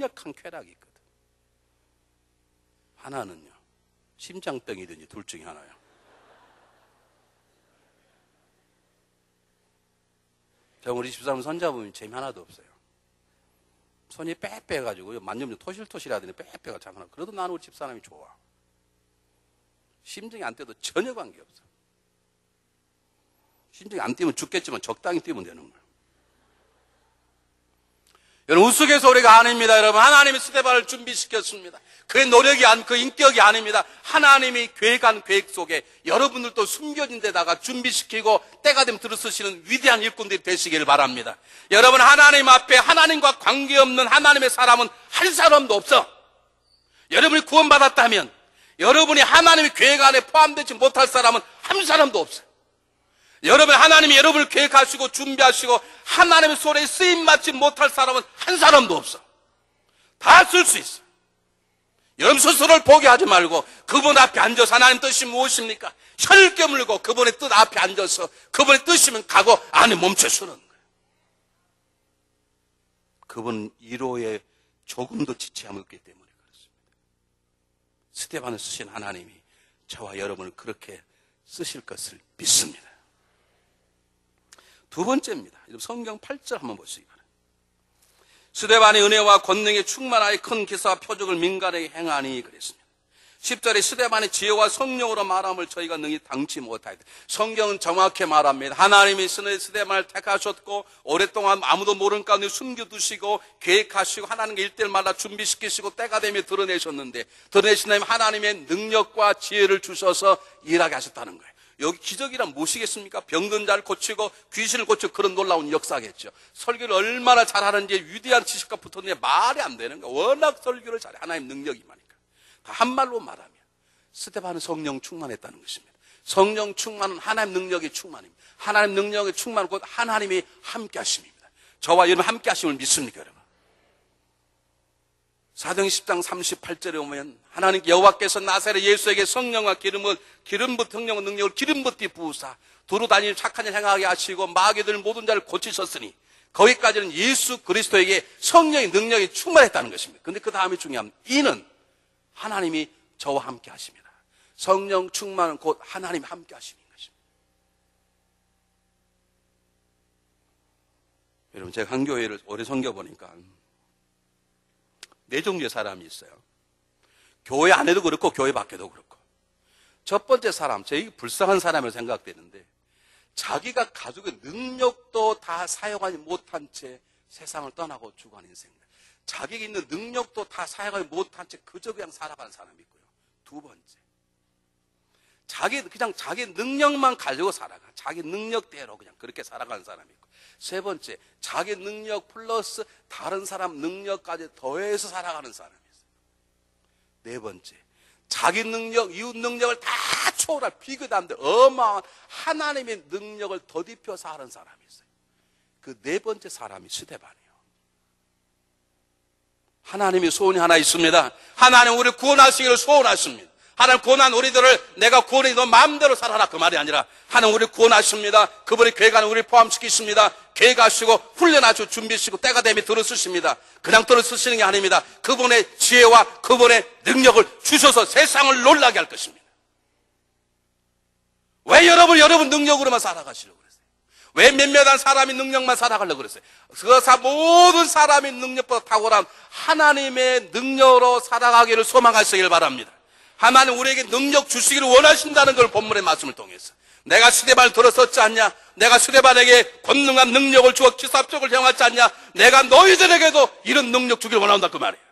강력한 쾌락이 있거든. 하나는요, 심장병이든지 둘 중에 하나예요. 저 우리 집사람 손잡으면 재미 하나도 없어요. 손이 빼빼가지고 만지면 토실토실하더니 빼빼가 참 하나. 그래도 나는 우리 집사람이 좋아. 심장이 안 뛰어도 전혀 관계없어. 심장이 안 뛰면 죽겠지만 적당히 뛰면 되는 거예요. 여러분, 우스갯소리가 아닙니다. 여러분, 하나님이 스데반을 준비시켰습니다. 그의 노력이 그 인격이 아닙니다. 하나님이 계획한 계획 속에 여러분들도 숨겨진 데다가 준비시키고 때가 되면 들어서시는 위대한 일꾼들이 되시길 바랍니다. 여러분, 하나님 앞에 하나님과 관계없는 하나님의 사람은 한 사람도 없어. 여러분이 구원받았다면 여러분이 하나님의 계획 안에 포함되지 못할 사람은 한 사람도 없어요. 여러분, 하나님이 여러분을 계획하시고 준비하시고 하나님의 손에 쓰임받지 못할 사람은 한 사람도 없어. 다 쓸 수 있어. 여러분 스스로를 포기하지 말고 그분 앞에 앉아서 하나님 뜻이 무엇입니까? 혀를 깨물고 그분의 뜻 앞에 앉아서 그분의 뜻이면 가고 안에 멈춰서는 거예요. 그분 1호에 조금도 지체함이 없기 때문에 그렇습니다. 스데반을 쓰신 하나님이 저와 여러분을 그렇게 쓰실 것을 믿습니다. 두 번째입니다. 성경 8절 한번 보시기 바랍니다. 스데반의 은혜와 권능에 충만하여 큰 기사와 표적을 민간하게 행하니 그랬습니다. 10절에 스데반의 지혜와 성령으로 말함을 저희가 능히 당치 못하였다. 성경은 정확히 말합니다. 하나님이 스데반을 택하셨고 오랫동안 아무도 모르는 가운데 숨겨두시고 계획하시고 하나님께 1대1마다 준비시키시고 때가 되면 드러내셨는데 드러내신 다음에 하나님의 능력과 지혜를 주셔서 일하게 하셨다는 거예요. 여기 기적이란 무엇이겠습니까? 병든 자를 고치고 귀신을 고치고 그런 놀라운 역사겠죠. 설교를 얼마나 잘하는지 위대한 지식과 붙었는데 말이 안 되는 거예요. 워낙 설교를 잘해. 하나님 능력이 많으니까. 한 말로 말하면 스데반은 성령 충만했다는 것입니다. 성령 충만은 하나님 능력의 충만입니다. 하나님 능력의 충만은 곧 하나님이 함께 하심입니다. 저와 여러분 함께 하심을 믿습니까, 여러분? 사도행 10장 38절에 보면 하나님 여호와께서 나사렛 예수에게 성령과 기름 붓은 능력을 기름 붓기 부으사 두루 다니는 착한 일 행하게 하시고 마귀들 모든 자를 고치셨으니 거기까지는 예수 그리스도에게 성령의 능력이 충만했다는 것입니다. 그런데 그 다음이 중요합니다. 이는 하나님이 저와 함께 하십니다. 성령 충만은 곧 하나님이 함께 하시는 것입니다. 여러분, 제가 한 교회를 오래 섬겨보니까 네 종류의 사람이 있어요. 교회 안에도 그렇고 교회 밖에도 그렇고. 첫 번째 사람, 제일 불쌍한 사람으로 생각되는데 자기가 가지고 능력도 다 사용하지 못한 채 세상을 떠나고 죽어가는 인생입니다. 자기가 있는 능력도 다 사용하지 못한 채 그저 그냥 살아가는 사람이 있고요. 두 번째, 그냥 자기 능력만 가지고 살아가. 자기 능력대로 그냥 그렇게 살아가는 사람이 있고. 세 번째, 자기 능력 플러스 다른 사람 능력까지 더해서 살아가는 사람이 있어요. 네 번째, 자기 능력, 이웃 능력을 다 초월할 비교도 안 돼 어마어마한 하나님의 능력을 덧입혀 사는 사람이 있어요. 그 네 번째 사람이 스데반이에요. 하나님의 소원이 하나 있습니다. 하나님 우리를 구원하시기를 소원하십니다. 하나님 구원한 우리들을 내가 구원해 너 마음대로 살아라 그 말이 아니라 하나님 우리를 구원하십니다. 그분의 계획 안에 우리를 포함시키십니다. 계획하시고 훈련하시고 준비하시고 때가 되면 들어쓰십니다. 그냥 들어쓰시는 게 아닙니다. 그분의 지혜와 그분의 능력을 주셔서 세상을 놀라게 할 것입니다. 왜 여러분 능력으로만 살아가시려고 그랬어요? 왜 몇몇한 사람이 능력만 살아가려고 그랬어요? 모든 사람이 능력보다 탁월한 하나님의 능력으로 살아가기를 소망하시길 바랍니다. 하나님 우리에게 능력 주시기를 원하신다는 걸 본문의 말씀을 통해서 내가 스데반을 들었었지 않냐? 내가 스데반에게 권능한 능력을 주어 기사표적을 행하지 않냐? 내가 너희들에게도 이런 능력 주기를 원한다 그 말이에요.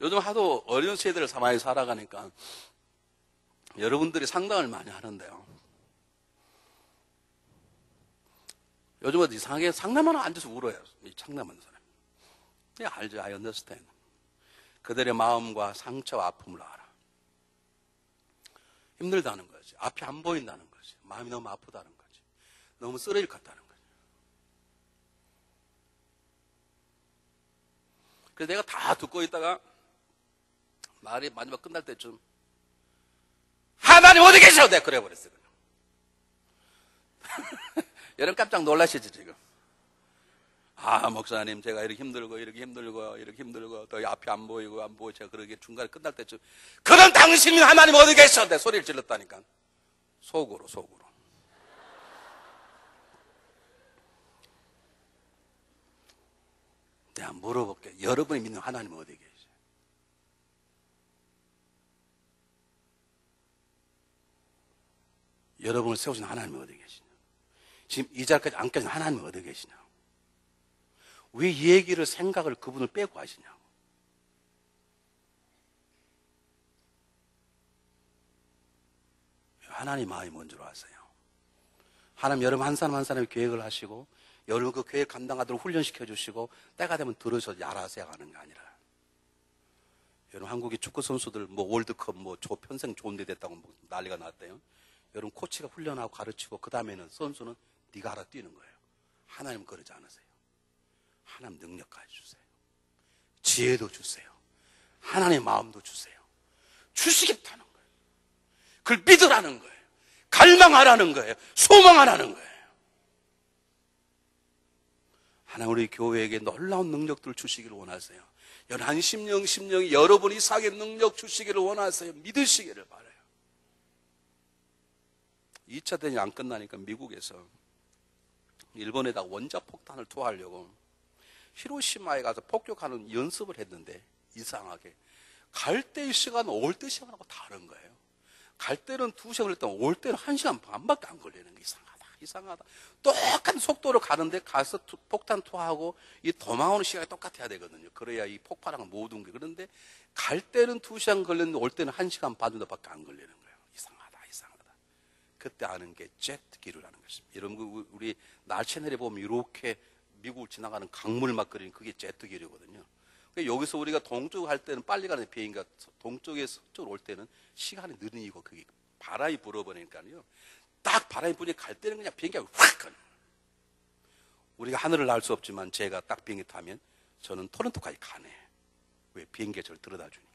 요즘 하도 어려운 세대를 많이 살아가니까 여러분들이 상담을 많이 하는데요. 요즘은 이상하게 상담하는 앉아서 울어요. 이 상담하는 사람. 그냥 알죠. I understand. 그들의 마음과 상처와 아픔을 알아. 힘들다는 거지. 앞이 안 보인다는 거지. 마음이 너무 아프다는 거지. 너무 쓰레기 같다는 거지. 그래서 내가 다 듣고 있다가 말이 마지막 끝날 때쯤 하나님 어디 계셔? 내가 그래 버렸어요. 여러분 깜짝 놀라시죠, 지금? 아, 목사님, 제가 이렇게 힘들고, 또 앞이 안 보이고, 제가 그러게 중간에 끝날 때쯤, 그럼 당신이 하나님 어디 계셔? 내 소리를 질렀다니까. 속으로. 내가 물어볼게. 여러분이 믿는 하나님 어디 계세요? 여러분을 세우신 하나님이 어디 계시냐? 지금 이 자리까지 앉게 된 하나님이 어디 계시냐? 왜 이 얘기를 생각을 그분을 빼고 하시냐고. 하나님 마음이 뭔 줄 아세요? 하나님 여러분 한 사람 한 사람이 계획을 하시고 여러분 그 계획 감당하도록 훈련시켜 주시고 때가 되면 들어서 알아서 하는 게 아니라 여러분 한국의 축구 선수들 뭐 월드컵 뭐 평생 좋은 데 됐다고 뭐 난리가 났대요. 여러분 코치가 훈련하고 가르치고 그 다음에는 선수는 네가 알아 뛰는 거예요. 하나님 그러지 않으세요. 하나님 능력까지 주세요. 지혜도 주세요. 하나님의 마음도 주세요. 주시겠다는 거예요. 그걸 믿으라는 거예요. 갈망하라는 거예요. 소망하라는 거예요. 하나님 우리 교회에게 놀라운 능력들을 주시기를 원하세요. 한 심령이 여러분 이상의 능력 주시기를 원하세요. 믿으시기를 바라요. 2차 대전이 안 끝나니까 미국에서 일본에다 원자폭탄을 투하하려고 히로시마에 가서 폭격하는 연습을 했는데 이상하게 갈 때의 시간은 올 때 시간하고 다른 거예요. 갈 때는 2시간 걸렸다면 올 때는 1시간 반밖에 안 걸리는 게 이상하다. 똑같은 속도로 가는데 가서 폭탄 투하하고 이 도망오는 시간이 똑같아야 되거든요. 그래야 이 폭발하는 모든 게. 그런데 갈 때는 2시간 걸렸는데 올 때는 1시간 반 정도밖에 안 걸리는 거예요. 이상하다. 그때 아는 게 제트기류라는 것입니다. 여러분 우리 날 채널에 보면 이렇게 미국을 지나가는 강물을 막 그리는 그게 제트기류거든요. 그러니까 여기서 우리가 동쪽 할 때는 빨리 가는 비행기가 동쪽에서 서쪽으로 올 때는 시간이 느리고 그게 바람이 불어버리니까요. 딱 바람이 부니까 갈 때는 그냥 비행기가 확 가는 거예요. 우리가 하늘을 날 수 없지만 제가 딱 비행기 타면 저는 토론토까지 가네. 왜? 비행기가 저를 들여다 주니까.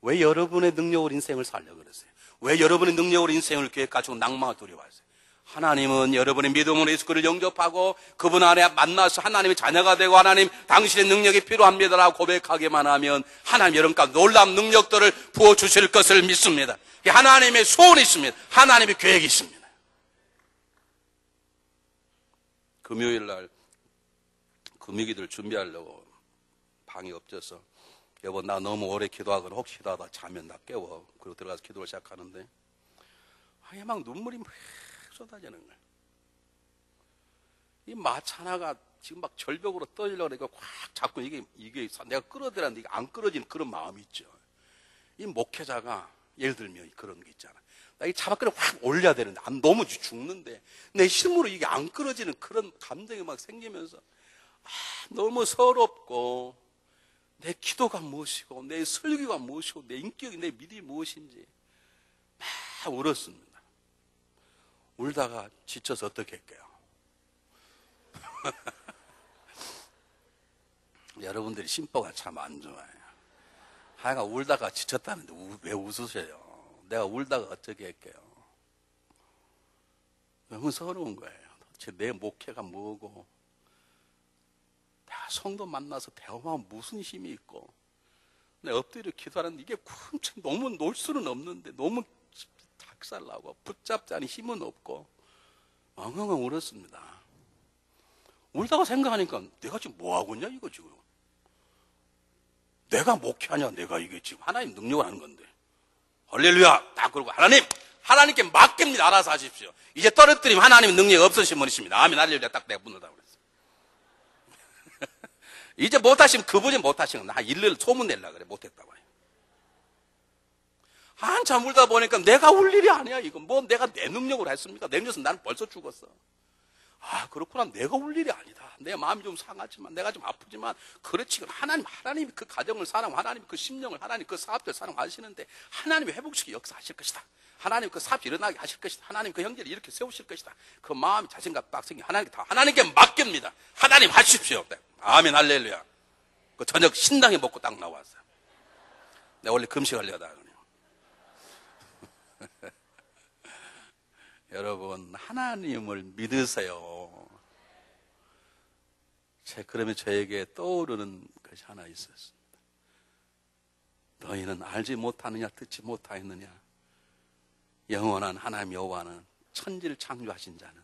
왜 여러분의 능력으로 인생을 살려고 그러세요? 왜 여러분의 능력으로 인생을 계획하시고 낭만을 두려워하세요? 하나님은 여러분의 믿음으로 예수 그리스도를 영접하고 그분 안에 만나서 하나님의 자녀가 되고 하나님 당신의 능력이 필요합니다라고 고백하기만 하면 하나님 여러분과 놀라운 능력들을 부어주실 것을 믿습니다. 하나님의 소원이 있습니다. 하나님의 계획이 있습니다. 금요일 날 금요기도를 준비하려고 방이 없어서 여보 나 너무 오래 기도하거나 혹시 기도하다 자면 나 깨워. 그리고 들어가서 기도를 시작하는데 막 눈물이 막 쏟아지는 거예요. 이 마차 하나가 지금 막 절벽으로 떠지려고 그러니까 확 자꾸 이게 내가 끌어들였는데 이게 안 끌어지는 그런 마음이 있죠. 이 목회자가 예를 들면 그런 게 있잖아. 나 이 자막끈을 확 올려야 되는데 너무 죽는데 내 힘으로 이게 안 끌어지는 그런 감정이 막 생기면서 너무 서럽고 내 기도가 무엇이고 내 설교가 무엇이고 내 인격이 내 믿음이 무엇인지 막 울었습니다. 울다가 지쳐서 어떻게 할게요? 여러분들이 심보가 참 안 좋아요. 하여간 울다가 지쳤다는데 왜 웃으세요? 내가 울다가 어떻게 할게요? 너무 서러운 거예요. 도대체 내 목회가 뭐고 내가 성도 만나서 대화하면 무슨 힘이 있고 내가 엎드려 기도하는데 이게 너무 놀 수는 없는데 너무 작살나고 붙잡자니 힘은 없고 엉엉엉 울었습니다. 울다가 생각하니까 내가 지금 뭐하고 있냐 이거 지금. 내가 목회하냐 내가 이게 지금 하나님 능력을 하는 건데 할렐루야 딱 그러고 하나님께 맡깁니다. 알아서 하십시오. 이제 떨어뜨리면 하나님의 능력이 없으신 분이십니다. 아멘 할렐루야 딱 내가 묻는다고 그랬어요. 이제 못하시면 그분이 못하시면 나 일을 소문 내려고 그래. 못했다고 해요. 한참 울다 보니까 내가 울 일이 아니야 이거. 뭐 내가 내 능력으로 했습니까? 내 능력은 나는 벌써 죽었어. 그렇구나. 내가 울 일이 아니다. 내 마음이 좀 상하지만 내가 좀 아프지만 그렇지. 하나님이 그 가정을 사랑하고 하나님이 그 심령을 하나님 그 사업들 사랑하시는데 하나님이 회복시키 역사하실 것이다. 하나님 그 사업이 일어나게 하실 것이다. 하나님 그 형제를 이렇게 세우실 것이다. 그 마음이 자신감 딱 생기 하나님께 맡깁니다. 하나님 하십시오. 아멘 할렐루야. 그 저녁 신당에 먹고 딱 나왔어요. 내가 원래 금식하려다가 여러분, 하나님을 믿으세요. 그러면 저에게 떠오르는 것이 하나 있었습니다. 너희는 알지 못하느냐, 듣지 못하였느냐? 영원한 하나님 여호와는 천지를 창조하신 자는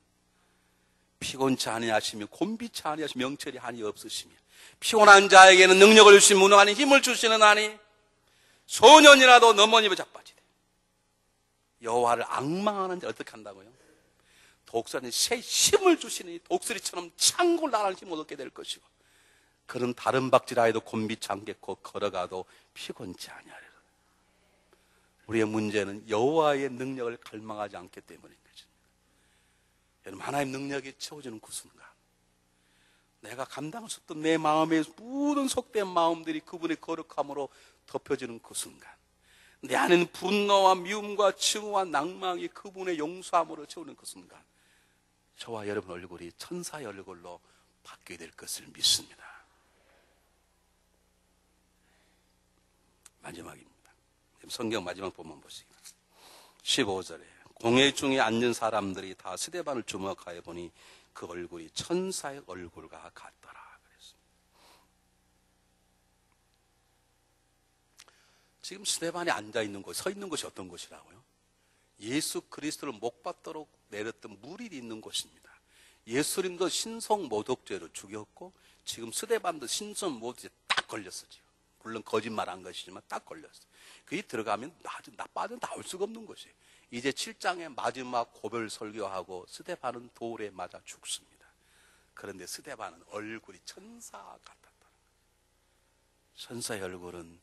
피곤치 아니하시며 곤비치 아니하시며 명철이 한이 없으시며 피곤한 자에게는 능력을 주시며 무능한 힘을 주시는 하니 소년이라도 넘어니 자빠지되. 여호와를 앙망하는 자 어떻게 한다고요? 독수리는 새 힘을 주시니 독수리처럼 창골 나라는 힘을 얻게 될 것이고 그는 다른 박질하여도 곤비치 않겠고 걸어가도 피곤치 아니하리라. 우리의 문제는 여호와의 능력을 갈망하지 않기 때문인 것입니다. 여러분, 하나님 능력이 채워지는 그 순간 내가 감당할 수 없던 내 마음의 모든 속된 마음들이 그분의 거룩함으로 덮여지는 그 순간 내 안에는 분노와 미움과 증오와 낭망이 그분의 용서함으로 채우는 그 순간 저와 여러분 얼굴이 천사의 얼굴로 바뀌게 될 것을 믿습니다. 마지막입니다. 성경 마지막 본문 보시기 바랍니다. 15절에 공회 중에 앉은 사람들이 다 스데반을 주목하여 보니 그 얼굴이 천사의 얼굴과 같더라 그랬습니다. 지금 스데반이 앉아있는 곳, 서 있는 곳이 어떤 곳이라고요? 예수 그리스도를 못 받도록 내렸던 무리이 있는 곳입니다. 예수님도 신성 모독죄로 죽였고 지금 스데반도 신성 모독죄 딱 걸렸어. 지금. 물론 거짓말한 것이지만 딱 걸렸어. 그게 들어가면 빠져 나올 수가 없는 것이에요. 이제 7장의 마지막 고별 설교하고 스데반은 돌에 맞아 죽습니다. 그런데 스데반은 얼굴이 천사 같았다. 천사의 얼굴은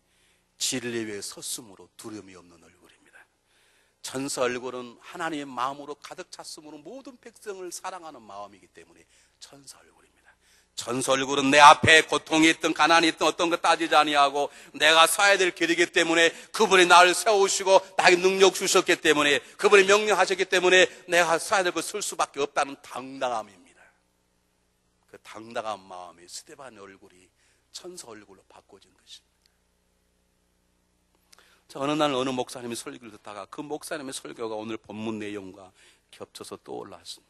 진리 위에 섰으므로 두려움이 없는 얼굴입니다. 천사 얼굴은 하나님의 마음으로 가득 찼으므로 모든 백성을 사랑하는 마음이기 때문에 천사 얼굴입니다. 천사 얼굴은 내 앞에 고통이 있든 가난이 있든 어떤 것 따지지 아니하고 내가 서야 될 길이기 때문에 그분이 나를 세우시고 나에게 능력 주셨기 때문에 그분이 명령하셨기 때문에 내가 서야 될 것 쓸 수밖에 없다는 당당함입니다. 그 당당한 마음이 스데반의 얼굴이 천사 얼굴로 바꿔진 것입니다. 어느 날 어느 목사님이 설교를 듣다가 그 목사님의 설교가 오늘 본문 내용과 겹쳐서 떠올랐습니다.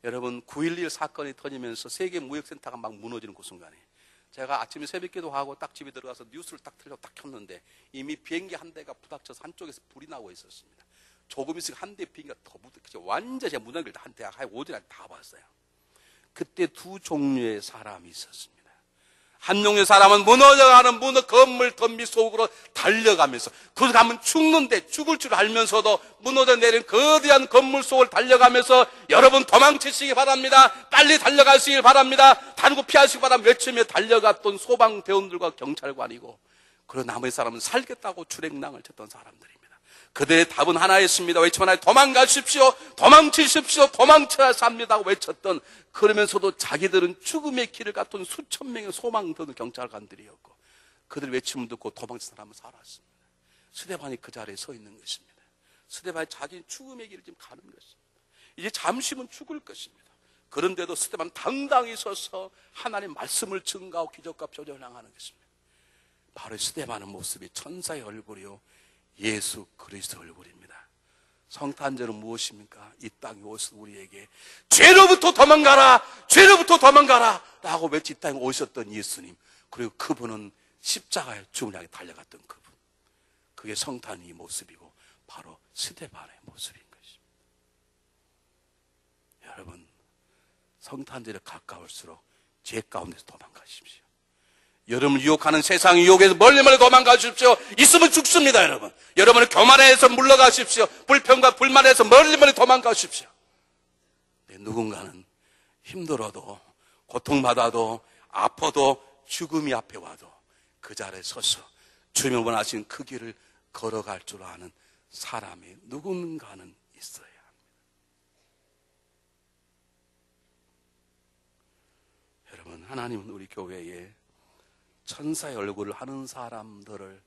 여러분 9.11 사건이 터지면서 세계 무역센터가 막 무너지는 그 순간에 제가 아침에 새벽기도 하고 딱 집에 들어가서 뉴스를 딱 틀고 딱 켰는데 이미 비행기 한 대가 부닥쳐서 한쪽에서 불이 나고 있었습니다. 조금 있으면 한 대 비행기가 더 부닥쳐 완전히 제가 문화를 한 대가 오전에 다 봤어요. 그때 두 종류의 사람이 있었습니다. 한 종류의 사람은 무너져가는 건물 덤비 속으로 달려가면서 그 가면 죽는데 죽을 줄 알면서도 무너져 내린 거대한 건물 속을 달려가면서 여러분 도망치시기 바랍니다. 빨리 달려가시기 바랍니다. 다루고 피하시기 바랍니다. 외치며 달려갔던 소방대원들과 경찰관이고 그리고 나머지 사람은 살겠다고 출행랑을 쳤던 사람들입니다. 그들의 답은 하나였습니다. 외치면 도망가십시오. 도망치십시오. 도망쳐야 삽니다고 외쳤던 그러면서도 자기들은 죽음의 길을 갔던 수천 명의 소망대원 경찰관들이었고 그들 외침을 듣고 도망친 사람은 살았습니다. 스데반이 그 자리에 서 있는 것입니다. 스데반이 자기는 죽음의 길을 지금 가는 것입니다. 이제 잠시면 죽을 것입니다. 그런데도 스데반은 당당히 서서 하나님의 말씀을 증거하고 기적과 표적을 행하는 것입니다. 바로 스데반의 모습이 천사의 얼굴이요 예수 그리스도 얼굴입니다. 성탄절은 무엇입니까? 이 땅에 오셔서 우리에게 죄로부터 도망가라, 죄로부터 도망가라 라고 외치 이 땅에 오셨던 예수님, 그리고 그분은 십자가의 죽음을 향해 달려갔던 그분, 그게 성탄의 모습이고 바로 스데반의 모습인 것입니다. 여러분 성탄절에 가까울수록 죄 가운데서 도망가십시오. 여러분을 유혹하는 세상 유혹에서 멀리 도망가십시오. 있으면 죽습니다. 여러분은 교만해서 물러가십시오. 불평과 불만해서 멀리 도망가십시오. 누군가는 힘들어도 고통받아도 아파도 죽음이 앞에 와도 그 자리에 서서 주님을 원하시는 그 길을 걸어갈 줄 아는 사람이 누군가는 있어야 합니다. 여러분 하나님은 우리 교회에 천사의 얼굴을 하는 사람들을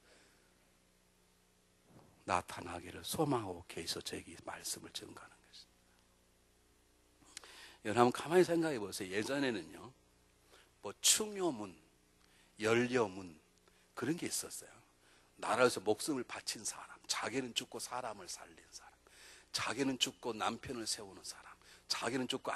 나타나기를 소망하고 계셔서 저에게 말씀을 증거하는 것입니다. 여러분 가만히 생각해 보세요. 예전에는요 충효문, 연료문 그런 게 있었어요. 나라에서 목숨을 바친 사람, 자기는 죽고 사람을 살린 사람. 자기는 죽고 남편을 세우는 사람, 자기는 죽고